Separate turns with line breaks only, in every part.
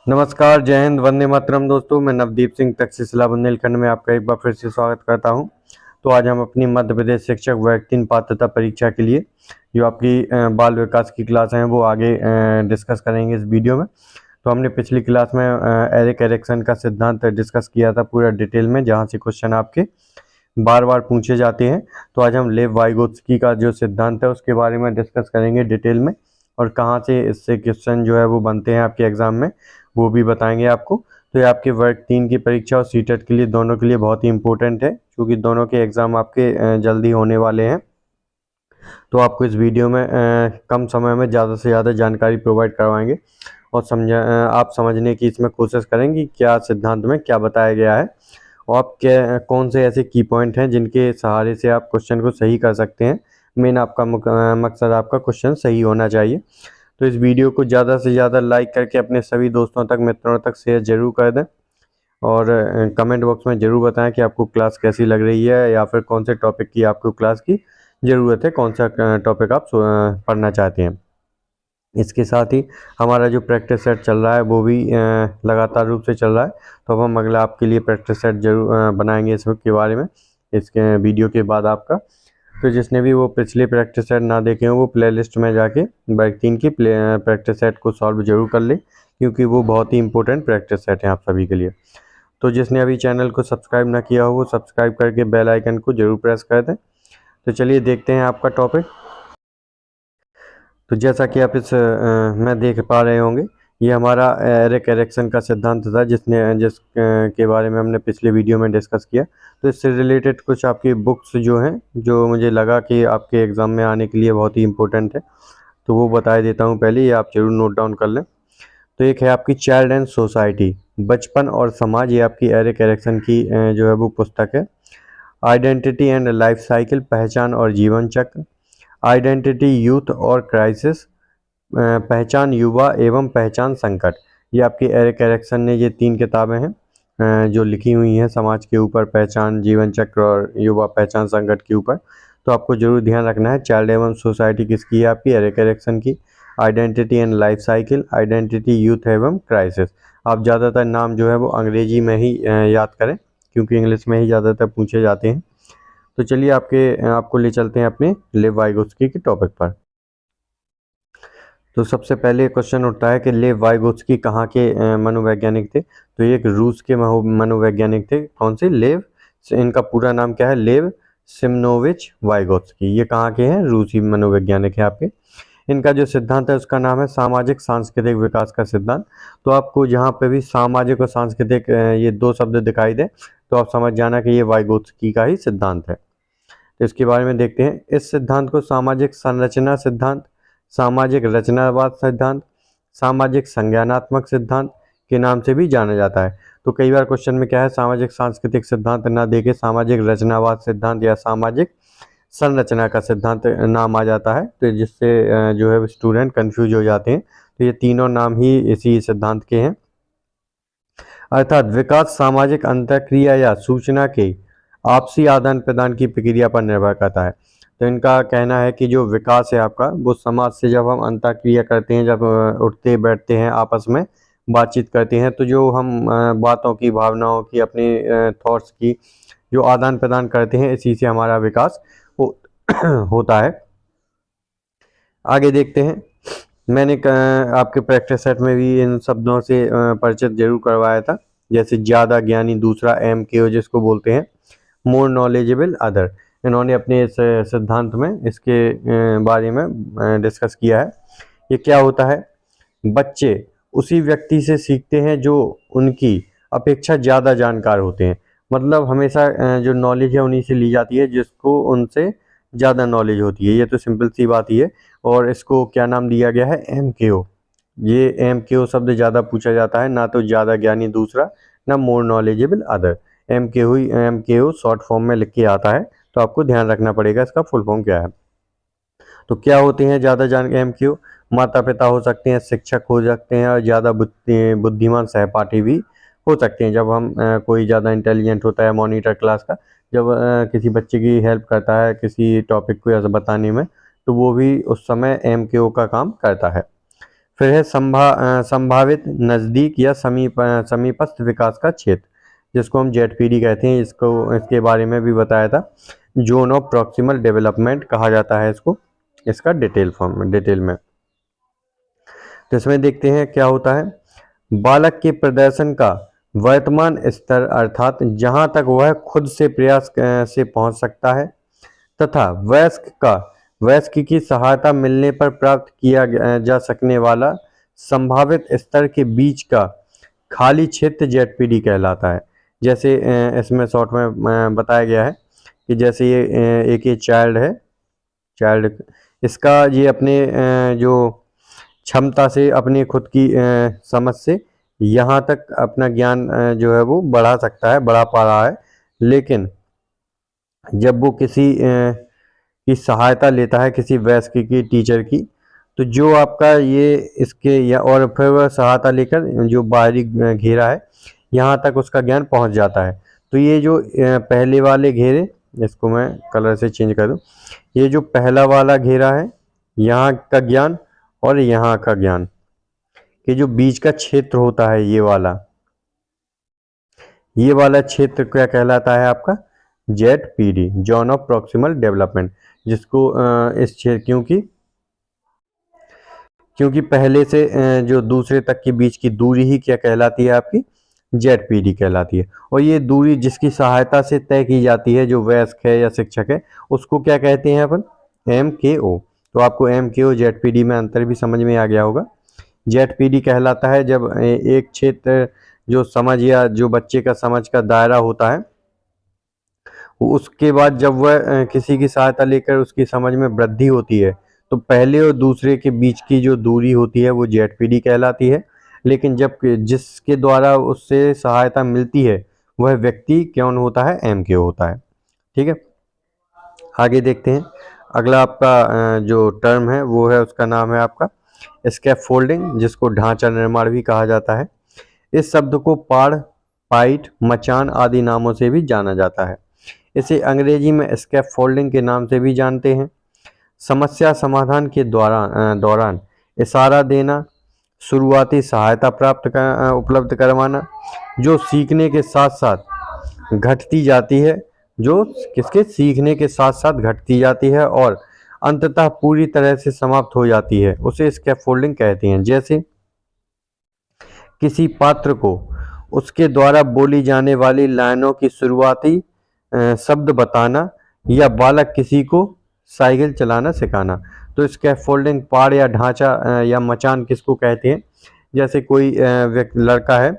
नमस्कार, जय हिंद, वंदे मातरम दोस्तों। मैं नवदीप सिंह तक्षशिला बुंदेलखंड में आपका एक बार फिर से स्वागत करता हूं। तो आज हम अपनी मध्य प्रदेश शिक्षक वर्ग 3 पात्रता परीक्षा के लिए जो आपकी बाल विकास की क्लास हैं वो आगे डिस्कस करेंगे इस वीडियो में। तो हमने पिछली क्लास में एरिक एरिक्सन का सिद्धांत डिस्कस किया था पूरा डिटेल में, जहाँ से क्वेश्चन आपके बार बार पूछे जाते हैं। तो आज हम लेव वाइगोत्स्की का जो सिद्धांत है उसके बारे में डिस्कस करेंगे डिटेल में, और कहाँ से इससे क्वेश्चन जो है वो बनते हैं आपके एग्जाम में वो भी बताएंगे आपको। तो ये आपके वर्ग 3 की परीक्षा और सीटेट के लिए दोनों के लिए बहुत ही इंपॉर्टेंट है, क्योंकि दोनों के एग्ज़ाम आपके जल्दी होने वाले हैं। तो आपको इस वीडियो में कम समय में ज़्यादा से ज़्यादा जानकारी प्रोवाइड करवाएंगे और आप समझने की इसमें कोशिश करेंगे क्या सिद्धांत में क्या बताया गया है, और आप क्या कौन से ऐसे की पॉइंट हैं जिनके सहारे से आप क्वेश्चन को सही कर सकते हैं। मेन आपका मकसद आपका क्वेश्चन सही होना चाहिए। तो इस वीडियो को ज़्यादा से ज़्यादा लाइक करके अपने सभी दोस्तों तक, मित्रों तक शेयर जरूर कर दें, और कमेंट बॉक्स में ज़रूर बताएं कि आपको क्लास कैसी लग रही है, या फिर कौन से टॉपिक की आपको क्लास की ज़रूरत है, कौन सा टॉपिक आप पढ़ना चाहते हैं। इसके साथ ही हमारा जो प्रैक्टिस सेट चल रहा है वो भी लगातार रूप से चल रहा है। तो अब हम अगला आपके लिए प्रैक्टिस सेट जरूर बनाएंगे इसके बारे में, इसके वीडियो के बाद आपका। तो जिसने भी वो पिछले प्रैक्टिस सेट ना देखे हो वो प्लेलिस्ट में जाके वर्ग 3 की प्रैक्टिस सेट को सॉल्व जरूर कर ले, क्योंकि वो बहुत ही इंपॉर्टेंट प्रैक्टिस सेट है आप सभी के लिए। तो जिसने अभी चैनल को सब्सक्राइब ना किया हो वो सब्सक्राइब करके बेल आइकन को जरूर प्रेस कर दें। तो चलिए देखते हैं आपका टॉपिक। तो जैसा कि आप इस में देख पा रहे होंगे, ये हमारा एरिक एरिक्सन का सिद्धांत था जिस के बारे में हमने पिछले वीडियो में डिस्कस किया। तो इससे रिलेटेड कुछ आपकी बुक्स जो हैं जो मुझे लगा कि आपके एग्ज़ाम में आने के लिए बहुत ही इम्पोर्टेंट है, तो वो बता देता हूँ पहले, ये आप जरूर नोट डाउन कर लें। तो एक है आपकी चाइल्ड एंड सोसाइटी, बचपन और समाज, ये आपकी एरिक एरिक्सन की जो है वो पुस्तक है। आइडेंटिटी एंड लाइफ साइकिल, पहचान और जीवन चक्र। आइडेंटिटी, यूथ और क्राइसिस, पहचान, युवा एवं पहचान संकट। ये आपकी एरिक एरिक्सन ने ये 3 किताबें हैं जो लिखी हुई हैं समाज के ऊपर, पहचान, जीवन चक्र और युवा पहचान संकट के ऊपर। तो आपको जरूर ध्यान रखना है। चाइल्ड एवं सोसाइटी किसकी है? आपकी एरिक एरिक्सन की। Identity and life cycle, identity, youth एवं क्राइसिस। आप ज़्यादातर नाम जो है वो अंग्रेजी में ही याद करें, क्योंकि इंग्लिश में ही ज़्यादातर पूछे जाते हैं। तो चलिए आपको ले चलते हैं अपने लेव वाइगोत्स्की के टॉपिक पर। तो सबसे पहले क्वेश्चन उठता है कि लेव वाइगोत्स्की कहाँ के मनोवैज्ञानिक थे? तो ये एक रूस के मनोवैज्ञानिक थे। कौन से? लेव, इनका पूरा नाम क्या है? लेव सिमनोविच वाइगोत्स्की। ये कहाँ के हैं? रूसी मनोवैज्ञानिक है आपके। इनका जो सिद्धांत है उसका नाम है सामाजिक सांस्कृतिक विकास का सिद्धांत। तो आपको जहाँ पे भी सामाजिक और सांस्कृतिक ये 2 शब्द दिखाई दे तो आप समझ जाना कि ये वाइगोत्स्की का ही सिद्धांत है। तो इसके बारे में देखते हैं। इस सिद्धांत को सामाजिक संरचना सिद्धांत, सामाजिक रचनावाद सिद्धांत, सामाजिक संज्ञानात्मक सिद्धांत के नाम से भी जाना जाता है। तो कई बार क्वेश्चन में क्या है, सामाजिक सांस्कृतिक सिद्धांत ना देके सामाजिक रचनावाद सिद्धांत या सामाजिक संरचना का सिद्धांत नाम आ जाता है, तो जिससे जो है स्टूडेंट कंफ्यूज हो जाते हैं। तो ये तीनों नाम ही इसी सिद्धांत के हैं। अर्थात विकास सामाजिक अंतःक्रिया या सूचना के आपसी आदान प्रदान की प्रक्रिया पर निर्भर करता है। तो इनका कहना है कि जो विकास है आपका वो समाज से जब हम अंतःक्रिया करते हैं, जब उठते बैठते हैं, आपस में बातचीत करते हैं, तो जो हम बातों की, भावनाओं की, अपने थॉट्स की जो आदान प्रदान करते हैं, इसी से हमारा विकास होता है। आगे देखते हैं। मैंने आपके प्रैक्टिस सेट में भी इन शब्दों से परिचित जरूर करवाया था, जैसे ज़्यादा ज्ञानी, दूसरा MKO जिसको बोलते हैं, मोर नॉलेजेबल अदर। इन्होंने अपने इस सिद्धांत में इसके बारे में डिस्कस किया है। ये क्या होता है? बच्चे उसी व्यक्ति से सीखते हैं जो उनकी अपेक्षा ज़्यादा जानकार होते हैं। मतलब हमेशा जो नॉलेज है उन्हीं से ली जाती है जिसको उनसे ज़्यादा नॉलेज होती है। ये तो सिंपल सी बात ही है। और इसको क्या नाम दिया गया है? MKO। ये MKO शब्द ज़्यादा पूछा जाता है, ना तो ज़्यादा ज्ञानी दूसरा, ना more knowledgeable other. MKO short form में लिख के आता है, तो आपको ध्यान रखना पड़ेगा इसका फुल फॉर्म क्या है। तो क्या होते हैं ज़्यादा MKO? माता पिता हो सकते हैं, शिक्षक हो सकते हैं, और ज़्यादा बुद्धिमान सहपाठी भी हो सकते हैं। जब हम कोई ज़्यादा इंटेलिजेंट होता है मॉनिटर क्लास का, जब किसी बच्चे की हेल्प करता है किसी टॉपिक को ऐसा बताने में, तो वो भी उस समय MKO का काम करता है। फिर है संभावित नज़दीक या समीपस्थ विकास का क्षेत्र, जिसको हम जेडपीडी कहते हैं। इसके बारे में भी बताया था। जोन ऑफ प्रॉक्सिमल डेवलपमेंट कहा जाता है इसको, इसका डिटेल में। तो इसमें देखते हैं क्या होता है। बालक के प्रदर्शन का वर्तमान स्तर, अर्थात जहां तक वह खुद से प्रयास से पहुंच सकता है, तथा वयस्क की सहायता मिलने पर प्राप्त किया जा सकने वाला संभावित स्तर के बीच का खाली क्षेत्र जेडपीडी कहलाता है। जैसे इसमें शॉर्ट में बताया गया है कि जैसे ये चाइल्ड है, इसका ये अपने जो क्षमता से, अपने खुद की समझ से यहाँ तक अपना ज्ञान जो है वो बढ़ा सकता है, बढ़ा पा रहा है। लेकिन जब वो किसी की सहायता लेता है, किसी वयस्क की, टीचर की, तो जो आपका ये इसके या और फिर वह सहायता लेकर जो बाहरी घेरा है यहाँ तक उसका ज्ञान पहुँच जाता है। तो ये जो पहले वाले घेरे, इसको मैं कलर से चेंज कर दूँ, ये जो पहला वाला घेरा है यहाँ का ज्ञान और यहाँ का ज्ञान, कि जो बीच का क्षेत्र होता है ये वाला क्षेत्र क्या कहलाता है आपका? ZPD, zone of proximal development, जिसको इस क्षेत्र क्योंकि पहले से जो दूसरे तक के बीच की दूरी ही क्या कहलाती है आपकी? जेडपीडी कहलाती है। और ये दूरी जिसकी सहायता से तय की जाती है, जो वयस्क है या शिक्षक है, उसको क्या कहते हैं अपन? MKO। तो आपको MKO जेडपीडी में अंतर भी समझ में आ गया होगा। जेडपीडी कहलाता है जब एक क्षेत्र जो समझ या जो बच्चे का समझ का दायरा होता है, उसके बाद जब वह किसी की सहायता लेकर उसकी समझ में वृद्धि होती है, तो पहले और दूसरे के बीच की जो दूरी होती है वो जेडपीडी कहलाती है। लेकिन जब जिसके द्वारा उससे सहायता मिलती है वह व्यक्ति कौन होता है? MKO होता है। ठीक है, आगे देखते हैं। अगला आपका जो टर्म है वो है, उसका नाम है आपका स्कैफोल्डिंग, जिसको ढांचा निर्माण भी कहा जाता है। इस शब्द को पाड़, पाइट, मचान आदि नामों से भी जाना जाता है। इसे अंग्रेजी में स्कैफोल्डिंग के नाम से भी जानते हैं। समस्या समाधान के दौरान इशारा देना, शुरुआती सहायता उपलब्ध करवाना, जो सीखने के साथ साथ घटती जाती है, जो किसके सीखने के साथ साथ घटती जाती है और अंततः पूरी तरह से समाप्त हो जाती है, उसे स्कैफोल्डिंग कहते हैं। जैसे किसी पात्र को उसके द्वारा बोली जाने वाली लाइनों की शुरुआती शब्द बताना, या बालक किसी को साइकिल चलाना सिखाना। तो स्कैफोल्डिंग पाड़ या ढांचा या मचान किसको कहते हैं? जैसे कोई लड़का है,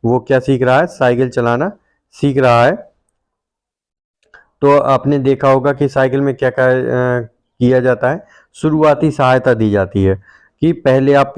वो क्या सीख रहा है? साइकिल चलाना सीख रहा है। तो आपने देखा होगा कि साइकिल में क्या किया जाता है? शुरुआती सहायता दी जाती है कि पहले आप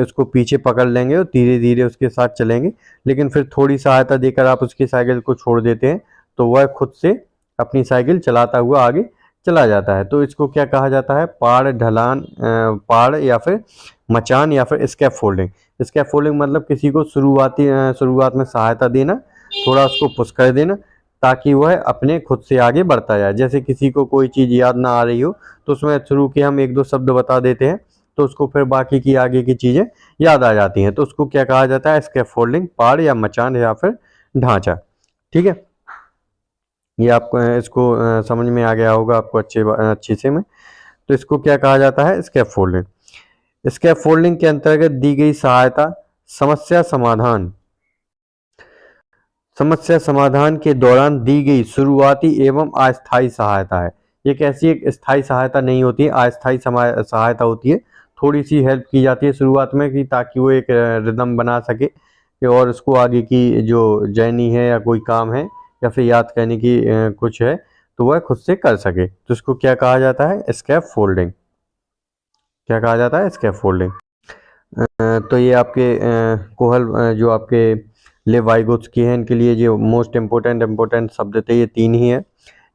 उसको पीछे पकड़ लेंगे और धीरे धीरे उसके साथ चलेंगे, लेकिन फिर थोड़ी सहायता देकर आप उसकी साइकिल को छोड़ देते हैं, तो वह खुद से अपनी साइकिल चलाता हुआ आगे चला जाता है। तो इसको क्या कहा जाता है? पाड़, ढलान, पाड़ या फिर मचान या फिर स्कैफोल्डिंग। स्कैफोल्डिंग मतलब किसी को शुरुआत में सहायता देना, थोड़ा उसको पुश कर देना, ताकि वह अपने खुद से आगे बढ़ता जाए। जैसे किसी को कोई चीज़ याद ना आ रही हो, तो उसमें शुरू के हम 1-2 शब्द बता देते हैं, तो उसको फिर बाकी की आगे की चीज़ें याद आ जाती हैं। तो उसको क्या कहा जाता है? स्कैफोल्डिंग, पाड़ या मचान या फिर ढांचा। ठीक है, ये आपको इसको समझ में आ गया होगा आपको अच्छे से में। तो इसको क्या कहा जाता है? स्कैफोल्डिंग। स्कैफोल्डिंग के अंतर्गत दी गई सहायता समस्या समाधान के दौरान दी गई शुरुआती एवं अस्थायी सहायता है। ये कैसी एक स्थायी सहायता नहीं होती है, अस्थायी सहायता होती है। थोड़ी सी हेल्प की जाती है शुरुआत में, कि ताकि वो एक रिदम बना सके कि और उसको आगे की जो जर्नी है या कोई काम है या फिर याद करने की कुछ है, तो वह खुद से कर सके। तो इसको क्या कहा जाता है? स्कैफोल्डिंग। क्या कहा जाता है? स्कैफोल्डिंग। तो ये आपके कोहल जो आपके लेवाइगोत्स्की हैं, इनके लिए जो मोस्ट इम्पोर्टेंट शब्द थे ये 3 ही है।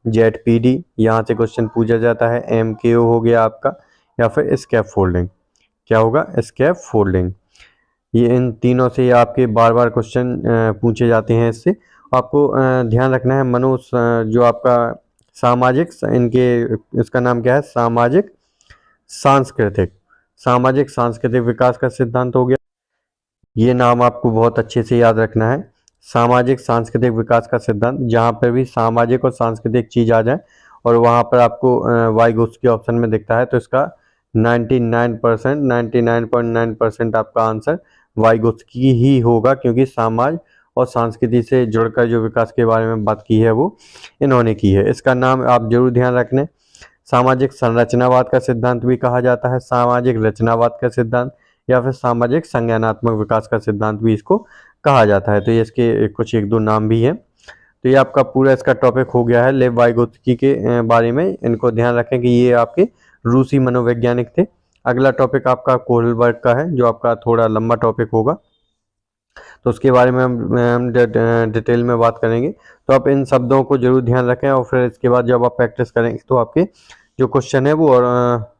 जेडपीडी, यहाँ से क्वेश्चन पूछा जाता है। MKO हो गया आपका, या फिर स्कैफोल्डिंग। क्या होगा? स्कैफोल्डिंग। ये इन तीनों से आपके बार बार क्वेश्चन पूछे जाते हैं। इससे आपको ध्यान रखना है जो आपका सामाजिक, इसका नाम क्या है? सामाजिक सांस्कृतिक। सामाजिक सांस्कृतिक विकास का सिद्धांत हो गया, ये नाम आपको बहुत अच्छे से याद रखना है, सामाजिक सांस्कृतिक विकास का सिद्धांत। जहाँ पर भी सामाजिक और सांस्कृतिक चीज आ जाए और वहाँ पर आपको वाइगोत्स्की ऑप्शन में दिखता है तो इसका 99.9% आपका आंसर वाइगोत्स्की ही होगा, क्योंकि समाज और संस्कृति से जुड़कर जो विकास के बारे में बात की है वो इन्होंने की है। इसका नाम आप जरूर ध्यान रखने। सामाजिक संरचनावाद का सिद्धांत भी कहा जाता है, सामाजिक रचनावाद का सिद्धांत, या फिर सामाजिक संज्ञानात्मक विकास का सिद्धांत भी इसको कहा जाता है। तो ये इसके कुछ एक दो नाम भी हैं। तो ये आपका पूरा इसका टॉपिक हो गया है लेव वाइगोत्स्की के बारे में। इनको ध्यान रखें कि ये आपके रूसी मनोवैज्ञानिक थे। अगला टॉपिक आपका कोहलबर्ग का है, जो आपका थोड़ा लंबा टॉपिक होगा, तो उसके बारे में हम डिटेल में बात करेंगे। तो आप इन शब्दों को जरूर ध्यान रखें और फिर इसके बाद जब आप प्रैक्टिस करेंगे तो आपके जो क्वेश्चन है वो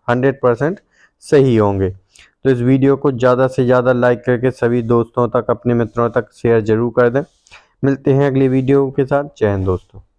100% सही होंगे। तो इस वीडियो को ज़्यादा से ज़्यादा लाइक करके सभी दोस्तों तक, अपने मित्रों तक शेयर जरूर कर दें। मिलते हैं अगली वीडियो के साथ। जय हिंद दोस्तों।